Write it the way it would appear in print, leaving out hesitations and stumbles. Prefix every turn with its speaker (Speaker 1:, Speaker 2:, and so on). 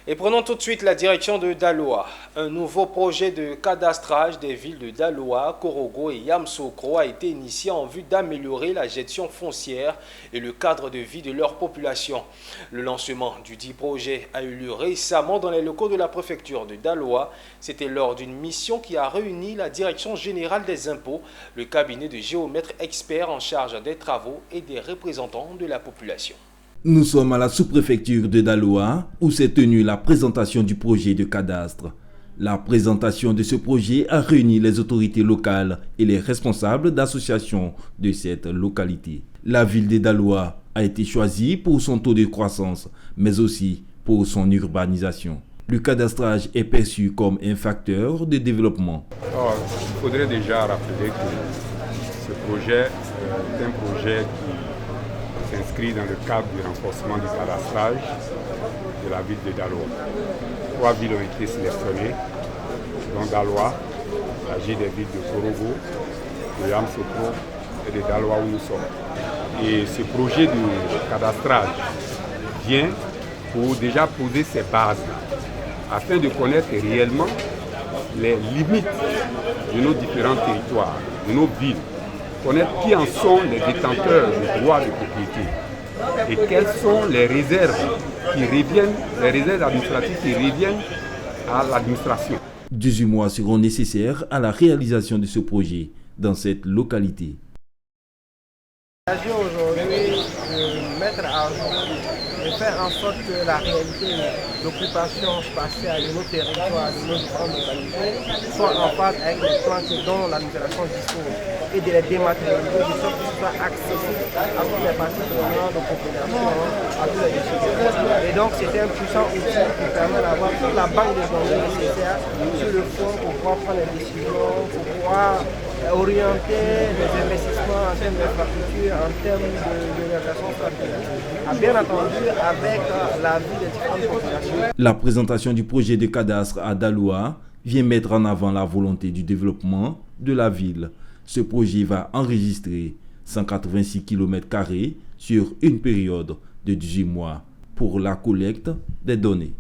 Speaker 1: Et prenons tout de suite la direction de Daloa. Un nouveau projet de cadastrage des villes de Daloa, Korogo et Yamoussoukro a été initié en vue d'améliorer la gestion foncière et le cadre de vie de leur population. Le lancement du dit projet a eu lieu récemment dans les locaux de la préfecture de Daloa. C'était lors d'une mission qui a réuni la Direction générale des impôts, le cabinet de géomètres experts en charge des travaux et des représentants de la population.
Speaker 2: Nous sommes à la sous-préfecture de Daloa où s'est tenue la présentation du projet de cadastre. La présentation de ce projet a réuni les autorités locales et les responsables d'associations de cette localité. La ville de Daloa a été choisie pour son taux de croissance, mais aussi pour son urbanisation. Le cadastrage est perçu comme un facteur de développement.
Speaker 3: Il faudrait déjà rappeler que ce projet est un projet qui s'inscrit dans le cadre du renforcement du cadastrage de la ville de Daloa. 3 villes ont été sélectionnées, dont Daloa. Il s'agit des villes de Korogo, de Yamoussoukro et de Daloa où nous sommes. Et ce projet de cadastrage vient pour déjà poser ses bases afin de connaître réellement les limites de nos différents territoires, de nos villes, connaître qui en sont les détenteurs de droits de propriété et quelles sont les réserves administratives qui reviennent à l'administration.
Speaker 2: 18 mois seront nécessaires à la réalisation de ce projet dans cette localité.
Speaker 4: Il s'agit aujourd'hui de mettre à jour, de faire en sorte que la réalité d'occupation spatiale de nos territoires, de nos différentes localités, soit en phase avec les plans dont l'administration dispose et de les dématérialiser de sorte que ce soit accessible à toutes les parties prenantes de population, à tous les décideurs. Et donc c'est un puissant outil qui permet d'avoir toute la banque de données nécessaires sur le fond pour pouvoir prendre des décisions, pour pouvoir orienter les investissements en termes d'infrastructure, en termes de relation stratégique, bien entendu avec la vie des différentes populations.
Speaker 2: La présentation du projet de cadastre à Daloa vient mettre en avant la volonté du développement de la ville. Ce projet va enregistrer 186 km² sur une période de 18 mois pour la collecte des données.